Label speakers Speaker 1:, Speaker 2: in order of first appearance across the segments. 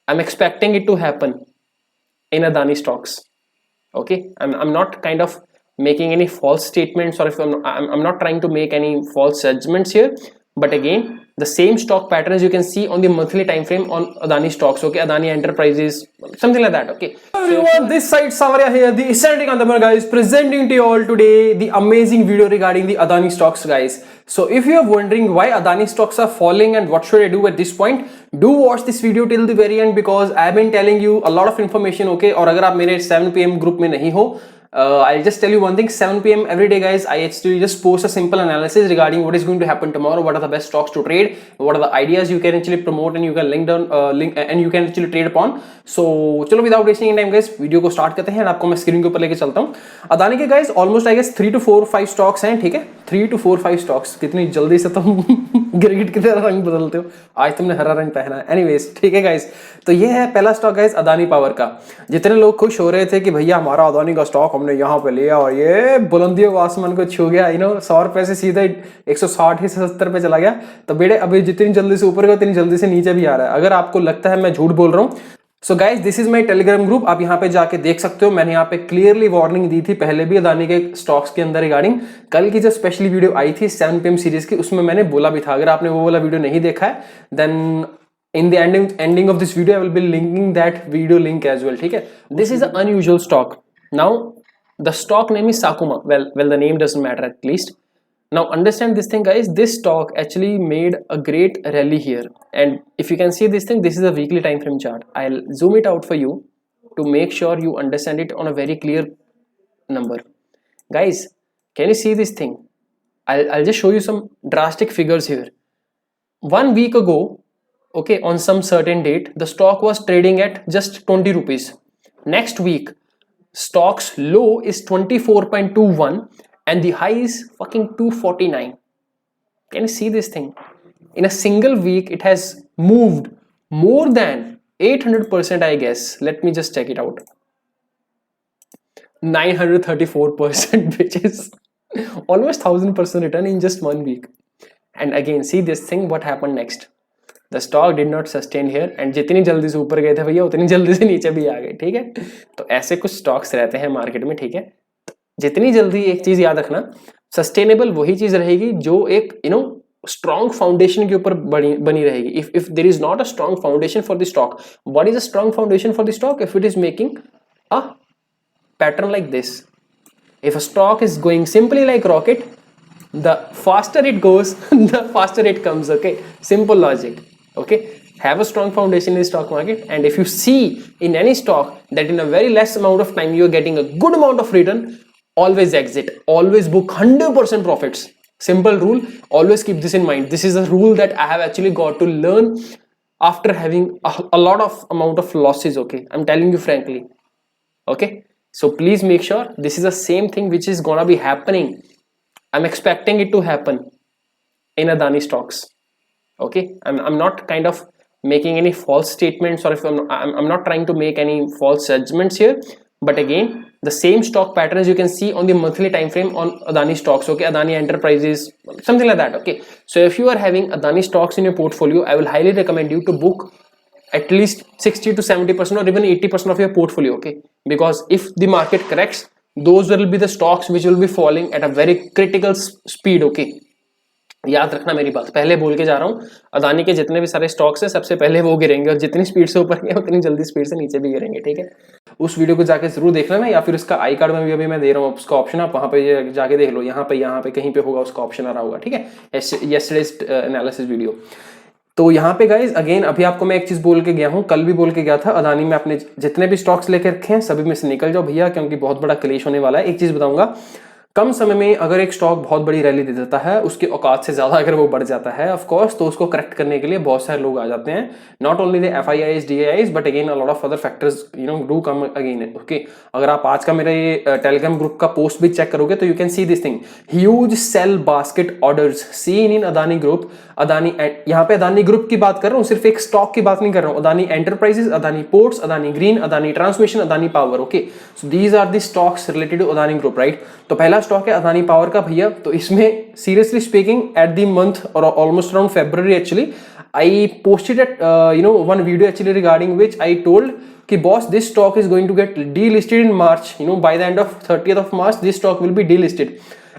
Speaker 1: I'm expecting it to happen in Adani stocks. Okay, I'm not kind of making any false statements, or if I'm not trying to make any false judgments here. But again, the same stock patterns you can see on the monthly time frame on Adani stocks. Okay, Adani Enterprises, something like that. Okay. Everyone, this side Savarya here, the Ascending Entrepreneur guys, presenting to you all today the amazing video regarding the Adani stocks, guys. So if you are wondering why Adani stocks are falling and what should I do at this point, do watch this video till the very end, because I've been telling you a lot of information. Okay, और अगर आप मेरे 7 PM group में नहीं हो, I'll just tell you one thing: 7 PM every day, guys. I actually just post a simple analysis regarding what is going to happen tomorrow, what are the best stocks to trade, what are the ideas you can actually promote and you can link and you can actually trade upon. So चलो without wasting any time, guys, video को start करते हैं। आपको मैं screen के ऊपर लेके चलता हूँ। अदानी के guys almost I guess 3 to 4 5 stocks हैं, ठीक है? 3 to 4 5 स्टॉक्स। कितनी जल्दी से तुम गिरगिट की तरह रंग बदलते हो। आज तुमने हरा रंग पहना है। एनीवेज, ठीक है गाइस, तो ये है पहला स्टॉक गाइस, अदानी पावर का। जितने लोग खुश हो रहे थे कि भैया हमारा अदानी का स्टॉक हमने यहाँ पे लिया और ये बुलंदियों आसमान को छू गया, 100 रुपए से सीधे 160 से 70 पे चला गया, तो बेटे अभी जितनी जल्दी से ऊपर गया उतनी जल्दी से नीचे भी आ रहा है। अगर आपको लगता है मैं झूठ बोल रहा हूँ, so guys this is my Telegram group, आप यहाँ पे जाके देख सकते हो। मैंने यहाँ पे क्लियरली वार्निंग दी थी पहले भी अदानी के स्टॉक्स के अंदर रिगार्डिंग। कल की जो स्पेशली वीडियो आई थी 7 PM सीरीज की, उसमें मैंने बोला भी था। अगर आपने वो वाला वीडियो नहीं देखा है, then in the ending of this video I will be linking that video link as well, ठीक है? This is an unusual stock. Now the stock name is Sakuma. Well, the name doesn't matter at least. Now understand this thing, guys. This stock actually made a great rally here, and if you can see this thing, this is a weekly time frame chart. I'll zoom it out for you to make sure you understand it on a very clear number. Guys, can you see this thing? I'll just show you some drastic figures here. 1 week ago, okay, on some certain date, the stock was trading at just 20 rupees. Next week, stock's low is 24.21 and the high is fucking 249. Can you see this thing? In a single week, it has moved more than 800%, I guess. Let me just check it out. 934%, which is almost 1000% return in just 1 week. And again, see this thing, what happened next? The stock did not sustain here, and जितनी जल्दी से ऊपर गए थे भैया उतनी जल्दी से नीचे भी आ गए, ठीक है? तो ऐसे कुछ स्टॉक्स रहते हैं मार्केट में, ठीक है? जितनी जल्दी, एक चीज याद रखना, सस्टेनेबल वही चीज रहेगी जो एक स्ट्रॉन्ग फाउंडेशन के ऊपर बनी रहेगी। If there is not a strong foundation for the stock, what is a strong foundation for the stock? If it is making a pattern like this, if a stock is going simply like rocket, the faster it goes the faster it comes. Okay, simple logic. Okay, have a strong foundation in the stock market, and if you see in any stock that in a very less amount of time you are getting a good amount of return, always exit, always book 100% profits. Simple rule, always keep this in mind. This is a rule that I have actually got to learn after having a lot of amount of losses. Okay, I'm telling you frankly. Okay, so please make sure this is the same thing which is gonna be happening. I'm expecting it to happen in Adani stocks. Okay, I'm not kind of making any false statements, or if I'm not trying to make any false judgments here. But again, the same stock patterns you can see on the monthly time frame on Adani stocks. Okay, Adani Enterprises, something like that. Okay, so if you are having Adani stocks in your portfolio, I will highly recommend you to book at least 60 to 70% or even 80% of your portfolio. Okay, because if the market corrects, those will be the stocks which will be falling at a very critical speed. Okay, याद रखना मेरी बात, पहले बोल के जा रहा हूँ, अदानी के जितने भी सारे स्टॉक्स हैं सबसे पहले वो गिरेंगे, और जितनी स्पीड से ऊपर गए उतनी जल्दी स्पीड से नीचे भी गिरेंगे, ठीक है? उस वीडियो को जाके जरूर देख लेना, या फिर उसका आई कार्ड में भी अभी मैं दे रहा हूँ उसका ऑप्शन, आप वहाँ पे जाके देख लो, यहाँ पे कहीं पे होगा उसका ऑप्शन आ रहा होगा, ठीक है? Yesterday's analysis video. तो यहाँ पे गाइज अगेन अभी आपको मैं एक चीज बोल के गया हूँ, कल भी बोल के गया था, अदानी में अपने जितने भी स्टॉक्स लेके रखे हैं सभी में से निकल जाओ भैया, क्योंकि बहुत बड़ा क्लेश होने वाला है। एक चीज बताऊंगा, कम समय में अगर एक स्टॉक बहुत बड़ी रैली दे देता है, उसकी औकात से ज्यादा अगर वो बढ़ जाता है ऑफ कोर्स, तो उसको करेक्ट करने के लिए बहुत सारे लोग आ जाते हैं। Not only the FIIs, DIIs, but again a lot of other factors do come again. Okay, अगर आप आज का मेरा ये टेलीग्राम ग्रुप का पोस्ट भी चेक करोगे तो you can see this thing, huge sell basket orders seen in Adani group. Adani, यहाँ पे अदानी ग्रुप की बात कर रहा हूँ, सिर्फ एक स्टॉक की बात नहीं कर रहा हूँ, Adani enterprises, Adani ports, Adani green, Adani transmission, Adani power. Okay, so these are the stocks related to Adani group, right? तो पहला स्टॉक है अदानी पावर का भैया। तो इसमें seriously speaking at the month और almost around February actually I posted at one video actually regarding which I told कि boss this stock is going to get delisted in March, by the end of 30th of March this stock will be delisted.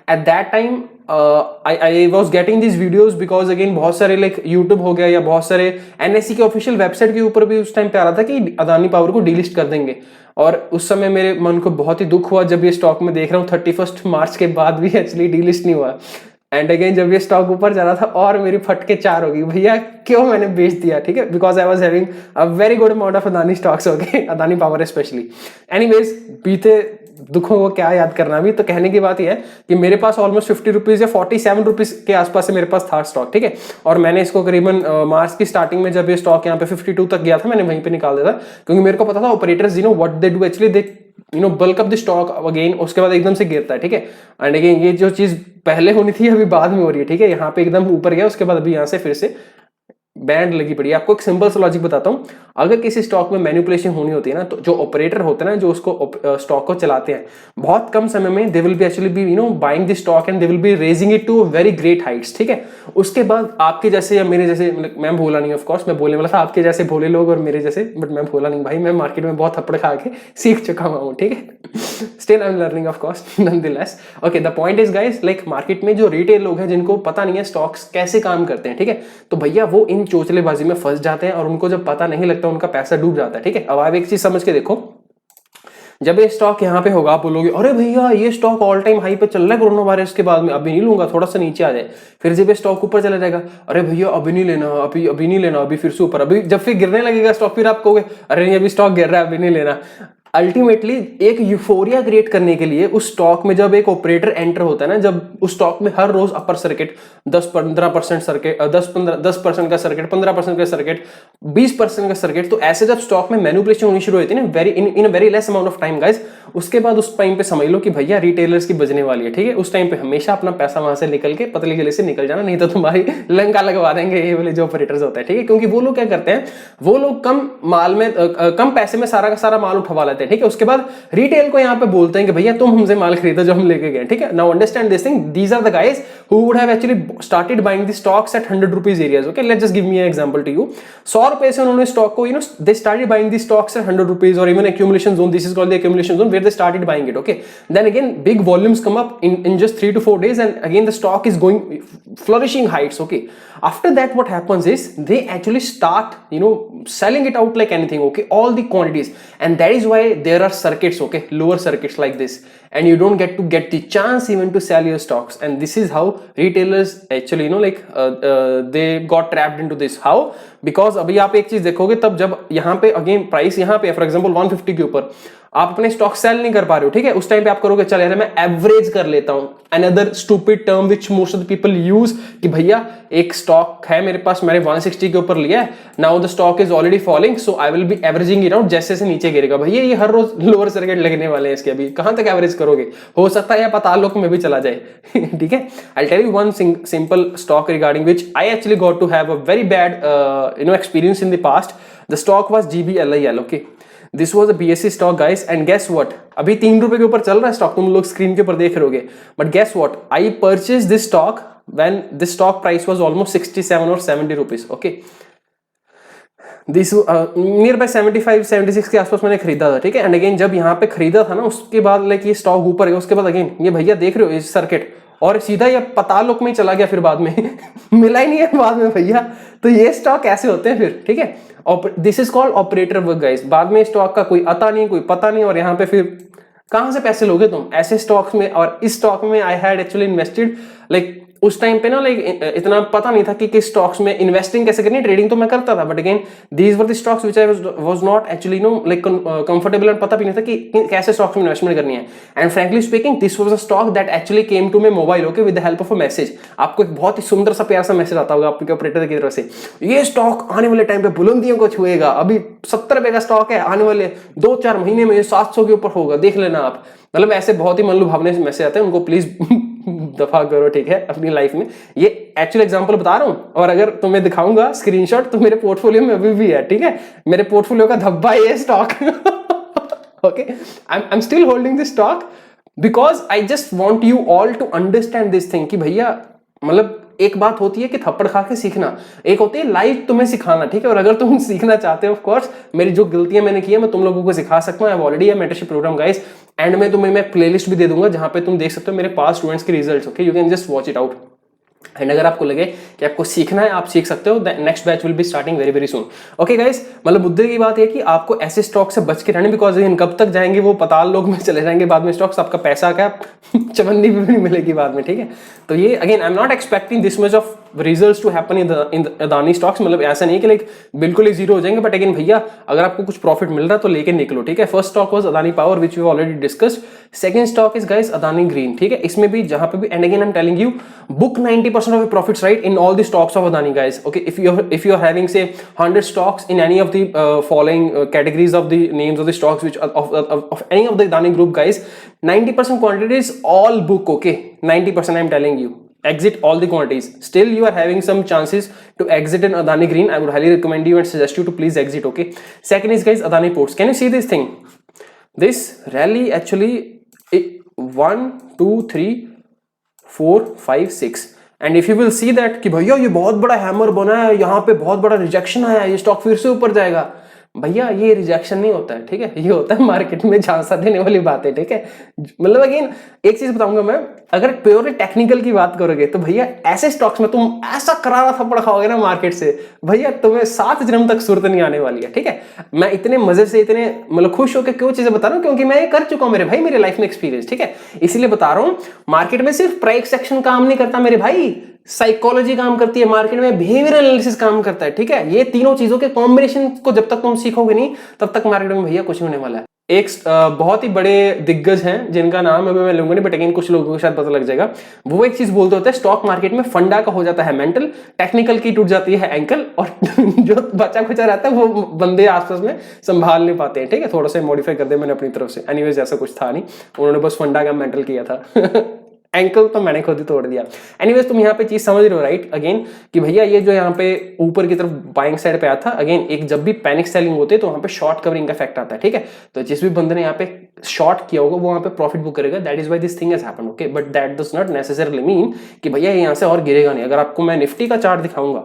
Speaker 1: At that time I was getting these videos because again बहुत सारे like YouTube हो गया या बहुत सारे NSE के official website के ऊपर भी उस टाइम पे आ रहा था कि अदानी पावर को डीलिस्ट कर देंगे। और उस समय मेरे मन को बहुत ही दुख हुआ जब ये स्टॉक में देख रहा हूँ 31 मार्च के बाद भी एक्चुअली डीलिस्ट नहीं हुआ। एंड अगेन जब ये स्टॉक ऊपर जा रहा था और मेरी फटके 4 हो गई, भैया क्यों मैंने बेच दिया, ठीक है, because I was having a very good amount of Adani stocks, okay, Adani power specially. Anyways बीते दुखों को क्या याद करना भी। तो कहने की बात यह है कि मेरे पास ऑलमोस्ट 50 रुपीज या 47 रुपीज के आसपास से मेरे पास था स्टॉक, ठीक है, और मैंने इसको करीबन मार्च की स्टार्टिंग में जब ये स्टॉक यहाँ पे 52 तक गया था मैंने वहीं पे निकाल दिया था, क्योंकि मेरे को पता था operators what they do actually they bulk up the stock again, उसके बाद एकदम से गिरता है, ठीक है। एंड अगेन ये जो चीज पहले होनी थी अभी बाद में हो रही है, ठीक है, यहाँ पे एकदम ऊपर गया उसके बाद अभी यहाँ से फिर से बैंड लगी पड़ी है। आपको एक सिंपल सा लॉजिक बताता हूं, अगर किसी स्टॉक में मैनिपुलेशन होनी होती है ना, तो जो ऑपरेटर होते हैं ना, जो उसको स्टॉक को चलाते हैं, बहुत कम समय में they will be actually be buying the stock and they will be raising it to very great heights, ठीक है। उसके बाद आपके जैसे या मेरे जैसे, मतलब मैं भोला नहीं, ऑफ कोर्स मैं बोलने वाला था आपके जैसे भोले लोग और मेरे जैसे, बट मैं भोला नहीं भाई, मैं मार्केट में बहुत थप्पड़ खा के सीख चुका हूँ, ठीक है। Still I am learning of course nonetheless. Okay, the point is guys, like market में जो रिटेल लोग हैं जिनको पता नहीं है स्टॉक्स कैसे काम करते हैं, ठीक है, तो भैया वो इन चोचलेबाजी में फंस जाते हैं और उनको जब पता नहीं लगता उनका पैसा डूब जाता है, ठीक है। अब आप एक चीज समझ के देखो, जब ये स्टॉक यहाँ पे होगा आप बोलोगे अरे भैया ये स्टॉक ऑल टाइम हाई पे चल रहा है कोरोना वायरस के बाद में, अभी नहीं लूंगा, थोड़ा सा नीचे आ जाए। फिर जब ये स्टॉक ऊपर चला जाएगा, अरे भैया अभी नहीं लेना, अभी नहीं लेना, अभी फिर से ऊपर, अभी जब फिर गिरने लगेगा स्टॉक फिर आप कहोगे अरे नहीं अभी स्टॉक गिर रहा है अभी नहीं लेना। अल्टीमेटली एक यूफोरिया क्रिएट करने के लिए उस स्टॉक में जब एक ऑपरेटर एंटर होता है ना, जब उस स्टॉक में हर रोज अपर सर्किट 10-15% सर्किट, 10% का सर्किट, 15% का सर्किट, 20% का सर्किट, तो ऐसे जब स्टॉक में मैनिपुलेशन होनी शुरू होती है ना very in very less amount of time guys, उसके बाद उस टाइम पे समझ लो कि भैया रिटेलर्स की बजने वाली है, ठीक है। उस टाइम पे हमेशा अपना पैसा वहां से निकल के पतली गले से निकल जाना, नहीं तो तुम्हारी लंका लगवा देंगे ये वाले जो ऑपरेटर्स होते हैं, ठीक है। क्योंकि वो लोग क्या करते हैं, वो लोग कम माल में कम पैसे में सारा का सारा माल उठवा लेते हैं, ठीक है। उसके बाद रिटेल को यहाँ पे बोलते हैं कि भैया तुम हमसे माल खरीदो जो हम लेके गए, ठीक है। Now understand this thing, these are the guys who would have actually started buying the stocks at 100 rupees areas, okay. Let's just give me an example to you. 100 रुपए से उन्होंने स्टॉक को they started buying the stocks at 100 rupees और even accumulation zone, this is called the accumulation zone, where they started buying it, okay. Then again big volumes come up in just 3 to 4 days and again the stock is going flourishing heights, okay. After that what happens is they actually start selling it out like anything, okay, all the quantities, and that is why there are circuits, okay, lower circuits like this, and you don't get the chance even to sell your stocks, and this is how retailers actually they got trapped into this. How? Because अभी आप एक चीज देखोगे, तब जब यहाँ पे again price यहाँ पे फॉर एग्जांपल 150 के ऊपर आप अपने स्टॉक सेल नहीं कर पा रहे हो, ठीक है, उस टाइम पे आप करोगे चल यार मैं एवरेज कर लेता हूं, another stupid term which most of the people use, कि भैया एक स्टॉक है मेरे पास, मैंने 160 के ऊपर लिया है, now the stock is already falling so I will be averaging it out, जैसे से नीचे गिरेगा। भैया ये हर रोज लोअर सर्किट लगने वाले हैं इसके, अभी कहां तक एवरेज करोगे, हो सकता है या पाताल लोक में भी चला जाए ठीक है। I tell you one simple stock regarding which I actually got to have a very bad experience in the past. The stock was GBLIL, okay. This was a BSE stock guys, and guess what, अभी 3 रुपए के ऊपर चल रहा है stock, तुम लोग screen के ऊपर देख रहे होगे, but guess what, I purchased this stock when this stock price was almost 67 or 70 rupees, okay. This near by 75-76 के आसपास मैंने खरीदा था, ठीक है। एंड अगेन जब यहाँ पे खरीदा था ना, उसके बाद लाइक ये स्टॉक ऊपर गया, उसके बाद अगेन ये भैया देख रहे हो इस सर्किट, और सीधा ये पाताल लोक में ही चला गया फिर बाद में मिला ही नहीं है बाद में भैया। तो ये स्टॉक ऐसे होते हैं फिर, ठीक है। This is called operator work guys. बाद में स्टॉक का कोई आता नहीं, कोई पता नहीं, और यहाँ पे फिर कहां से पैसे लोगे तुम ऐसे स्टॉक्स में। और इस स्टॉक में I had actually invested, like उस टाइम पे ना लाइक इतना पता नहीं था कि किस स्टॉक्स में इन्वेस्टिंग कैसे करनी है, ट्रेडिंग तो मैं करता था, but again these were the stocks which I was not actually like comfortable, और पता भी नहीं था कि कैसे स्टॉक्स में इन्वेस्टमेंट करनी है। And frankly speaking this was a stock that actually came to my mobile, okay, with the help of a message. आपको एक बहुत ही सुंदर सा प्यारा सा मैसेज आता होगा आपके ऑपरेटर की तरफ से, ये स्टॉक आने वाले टाइम पे बुलंदियों को छुएगा, अभी 70 रुपए का स्टॉक है, आने वाले 2-4 महीने में 700 के ऊपर होगा, देख लेना आप। मतलब ऐसे बहुत ही मन लुभावने मैसेज आते हैं, उनको प्लीज दफा करो, ठीक है, अपनी लाइफ में। ये एक्चुअल एग्जांपल बता रहा हूं, और अगर तुम्हें दिखाऊंगा स्क्रीनशॉट तो मेरे पोर्टफोलियो में अभी भी है, ठीक है, मेरे पोर्टफोलियो का धब्बा ये stock okay, I am still holding this stock, because I just want you all to understand this thing कि भैया मतलब एक बात होती है कि थप्पड़ खा के सीखना, एक होती है लाइव तुम्हें सिखाना, ठीक है। और अगर तुम सीखना चाहते हो, ऑफ कोर्स मेरी जो गलतियां मैंने की है मैं तुम लोगों को सिखा सकता हूँ। I have already a mentorship program guys, and में तुम्हें मैं प्लेलिस्ट भी दे दूंगा जहां पे तुम देख सकते हो मेरे पास स्टूडेंट्स के results. Okay, you can just watch it out. And अगर आपको लगे कि आपको सीखना है, आप सीख सकते हो। Next batch will be starting very very soon. Okay guys, मतलब मुद्दे की बात है कि आपको ऐसे स्टॉक से बच के रहने, बिकॉज कब तक जाएंगे वो पताल लोग में चले जाएंगे बाद में स्टॉक्स, आपका पैसा क्या चवन्नी भी नहीं मिलेगी बाद में, ठीक है। तो ये again I am not expecting this much of results to happen in Adani stocks, मतलब ऐसा नहीं कि लाइक बिल्कुल ही जीरो हो जाएंगे, बट अगेन भैया अगर आपको कुछ प्रॉफिट मिल रहा है तो लेके निकलो, ठीक है। First stock was Adani power which we already discussed. Second stock is guys Adani green, ठीक है। इसमें भी जहां पे भी, and again I am telling you, book 90% of your profits right in all the stocks of Adani guys. Okay, if you are having say 100 stocks in any of the following categories of the names of the stocks which of any of the Adani group guys, 90% quantity is all book. Okay, 90% I'm telling you, exit all the quantities. Still you are having some chances to exit in Adani green. I would highly recommend you and suggest you to please exit. Okay, second is guys Adani ports. Can you see this thing? This rally actually 1 2 3 4 5 6, and if you will see that कि भैया ये बहुत बड़ा hammer बना है, यहाँ पे बहुत बड़ा रिजेक्शन आया है, ये स्टॉक फिर से ऊपर जाएगा, भैया ये रिजेक्शन नहीं होता है, ठीक है। ये होता है मार्केट में झांसा देने वाली बात है, ठीक है। मतलब अगेन एक चीज बताऊंगा मैं, अगर प्योरली टेक्निकल की बात करोगे तो भैया ऐसे स्टॉक्स में तुम ऐसा करारा थप्पड़ खाओगे ना मार्केट से, भैया तुम्हें 7 जन्म तक सुरत नहीं आने वाली है, ठीक है। मैं इतने मजे से, इतने मतलब खुश होकर क्यों चीजें बता रहा हूँ, क्योंकि मैं ये कर चुका हूँ मेरे भाई, मेरे लाइफ में एक्सपीरियंस, ठीक है। इसीलिए बता रहा हूँ, मार्केट में सिर्फ प्राइस एक्शन काम नहीं करता मेरे भाई, साइकोलॉजी काम करती है, मार्केट में बिहेवियरल एनालिसिस काम करता है, ठीक है। ये तीनों चीजों के कॉम्बिनेशन को जब तक तुम सीखोगे नहीं तब तक मार्केट में भैया कुछ होने वाला है। एक बहुत ही बड़े दिग्गज हैं जिनका नाम अभी मैं लूंगा नहीं, बट अगेन कुछ लोगों को शायद पता लग जाएगा। वो एक चीज बोलते होते हैं, स्टॉक मार्केट में फंडा का हो जाता है मेंटल, टेक्निकल की टूट जाती है एंकल, और जो बचा खुचा रहता है वो बंदे आसपास में संभाल नहीं पाते हैं, ठीक है। थोड़ा सा मॉडिफाई कर दिया मैंने अपनी तरफ से, एनीवेज ऐसा कुछ था नहीं, उन्होंने बस फंडा का मेंटल किया था एंकल तो मैंने खुद ही तोड़ दिया। एनीवेज तुम यहाँ पे चीज समझ रहे हो राइट, अगेन कि भैया ये जो यहाँ पे ऊपर की तरफ बाइंग साइड पे आया था, अगेन एक जब भी पैनिक सेलिंग होती है तो वहां पे शॉर्ट कवरिंग का इफेक्ट आता है, ठीक है। तो जिस भी बंदे ने यहाँ पे शॉर्ट किया होगा वो वहां पे प्रॉफिट बुक करेगा, that is why this thing has happened. Okay, but that does not necessarily mean कि भैया यहाँ से और गिरेगा नहीं। अगर आपको मैं निफ्टी का चार्ट दिखाऊंगा,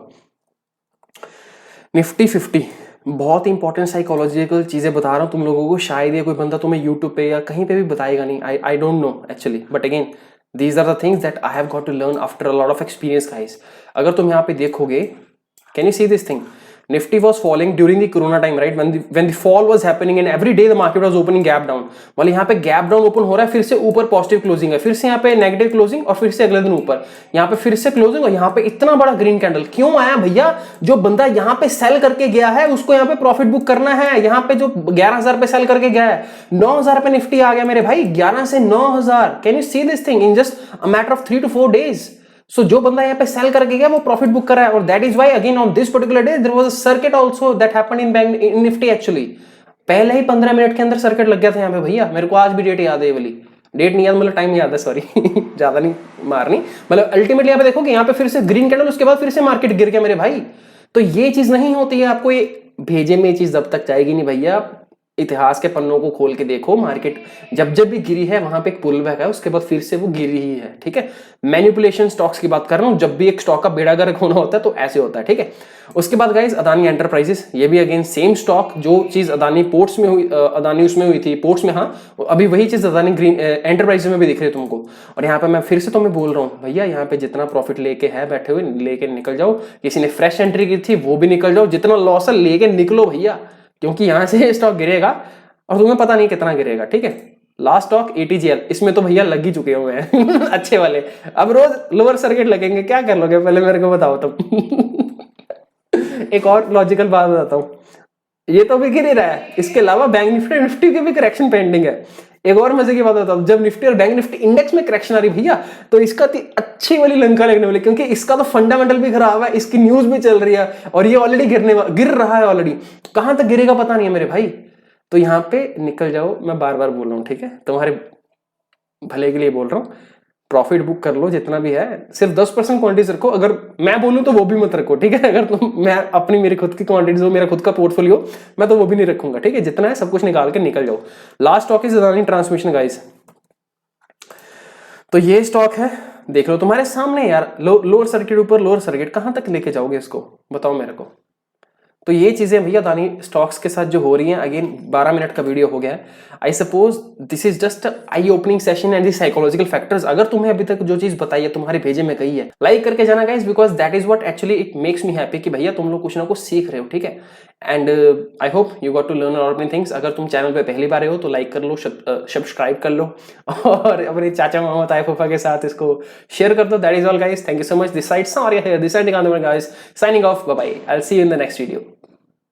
Speaker 1: निफ्टी 50, बहुत इंपॉर्टेंट साइकोलॉजिकल चीजें बता रहा हूँ तुम लोगों को, शायद ये कोई बंदा तुम्हें यूट्यूब पे या कहीं पे भी बताएगा नहीं, I don't know actually, but again these are the things that I have got to learn after a lot of experience guys। अगर तुम यहाँ पे देखोगे, can you see this thing? Nifty was falling during the corona time, right? When the fall was happening and every day the market was opening gap down। वाले यहाँ पे gap down open हो रहा है, फिर से ऊपर पॉजिटिव क्लोजिंग है, फिर से यहाँ पे नेगेटिव क्लोजिंग, और फिर से अगले दिन ऊपर, यहाँ पे फिर से क्लोजिंग, और यहाँ पे इतना बड़ा ग्रीन कैंडल क्यों आया भैया? जो बंदा यहाँ पे सेल करके गया है उसको यहाँ पे प्रॉफिट बुक करना है। यहाँ पे जो 11,000 पे सेल करके गया है, 9,000 पे निफ्टी आ गया मेरे भाई, 11 से 9,000। Can you see this thing in just a matter of 3 to 4 days? सो जो बंदा यहाँ पे सेल करके गया वो प्रॉफिट बुक कर रहा है, और that is why again on this particular day there was a circuit also that happened in Nifty actually. पहले ही 15 मिनट के अंदर सर्किट लग गया था यहाँ पे भैया, मेरे को आज भी डेट याद है, ये वाली डेट नहीं याद, मतलब टाइम याद है, सॉरी ज्यादा नहीं मारनी, मतलब अल्टीमेटली यहाँ पे देखो कि यहाँ पे फिर से ग्रीन कैंडल, उसके बाद फिर से मार्केट गिर गया मेरे भाई। तो ये चीज नहीं होती है, आपको ये भेजे में ये चीज जब तक जाएगी नहीं भैया, इतिहास के पन्नों को खोल के देखो, मार्केट जब जब भी गिरी है वहां पे एक पुल बैक है, उसके बाद फिर से वो गिरी ही है, ठीक है। मैनिपुलेशन स्टॉक्स की बात कर रहा हूं, जब भी एक स्टॉक का बेड़ा गर्क होना होता है तो ऐसे होता है, ठीक है। उसके बाद गाइस अदानी एंटरप्राइजेस, ये भी अगेन सेम स्टॉक, जो चीज अदानी पोर्ट्स में हुई, अदानी उसमें हुई थी पोर्ट्स में, हाँ अभी वही चीज अदानी ग्रीन एंटरप्राइजेस में भी दिख रही है तुमको। और यहाँ पे मैं फिर से तुम्हें बोल रहा हूँ भैया, यहाँ पे जितना प्रॉफिट लेके है बैठे हुए लेके निकल जाओ, किसी ने फ्रेश एंट्री की थी वो भी निकल जाओ, जितना लॉस है लेके निकलो भैया, क्योंकि यहाँ से स्टॉक गिरेगा और तुम्हें पता नहीं कितना गिरेगा, ठीक है। लास्ट स्टॉक ATGL, इसमें तो भैया लग ही चुके हुए हैं अच्छे वाले, अब रोज लोअर सर्किट लगेंगे, क्या कर लोगे पहले मेरे को बताओ तुम एक और लॉजिकल बात बताता हूँ, ये तो भी गिर ही रहा है, इसके अलावा बैंक निफ्टी की भी करेक्शन पेंडिंग है। एक और मजे की बात बताऊं, जब निफ्टी और बैंक निफ्टी इंडेक्स में करेक्शन आ रही भैया, तो इसका अच्छी वाली लंका लगने वाली, क्योंकि इसका तो फंडामेंटल भी खराब है, इसकी न्यूज भी चल रही है, और ये ऑलरेडी गिर रहा है ऑलरेडी, कहां तक गिरेगा पता नहीं है मेरे भाई। तो यहाँ पे निकल जाओ, मैं बार बार बोल रहा हूँ, ठीक है, तुम्हारे भले के लिए बोल रहा हूँ, प्रॉफिट बुक कर लो जितना भी है, सिर्फ 10% क्वांटिटीज रखो, अगर मैं बोलूं तो वो भी मत रखो, ठीक है। अगर तुम मैं अपनी मेरी खुद की क्वांटिटीज हो, मेरा खुद का पोर्टफोलियो, मैं तो वो भी नहीं रखूंगा, ठीक है। जितना है सब कुछ निकाल के निकल जाओ। Last stock is Adani transmission guys, तो ये स्टॉक है, देख लो तुम्हारे सामने यार। लोअर सर्किट ऊपर लोअर सर्किट, कहां तक लेके जाओगे इसको, बताओ मेरे को। तो ये चीजें भैया अदानी स्टॉक्स के साथ जो हो रही हैं, अगेन 12 मिनट का वीडियो हो गया है। I suppose this is just I opening session and the psychological factors. अगर तुम्हें अभी तक जो चीज बताई है तुम्हारे भेजे में गई है, लाइक करके जाना guys, because that is what actually it makes me happy कि भैया तुम लोग कुछ ना कुछ सीख रहे हो, ठीक है। And I hope you got to learn all many things. अगर तुम चैनल पे पहली बार हो तो लाइक कर लो, सब्सक्राइब कर लो और अपने चाचा मामा ताए फूफा के साथ इसको शेयर कर दो। That is all guys, thank you so much. This side Saurya here, this side Nikandar guys, signing off, bye bye, I'll see you in the next video.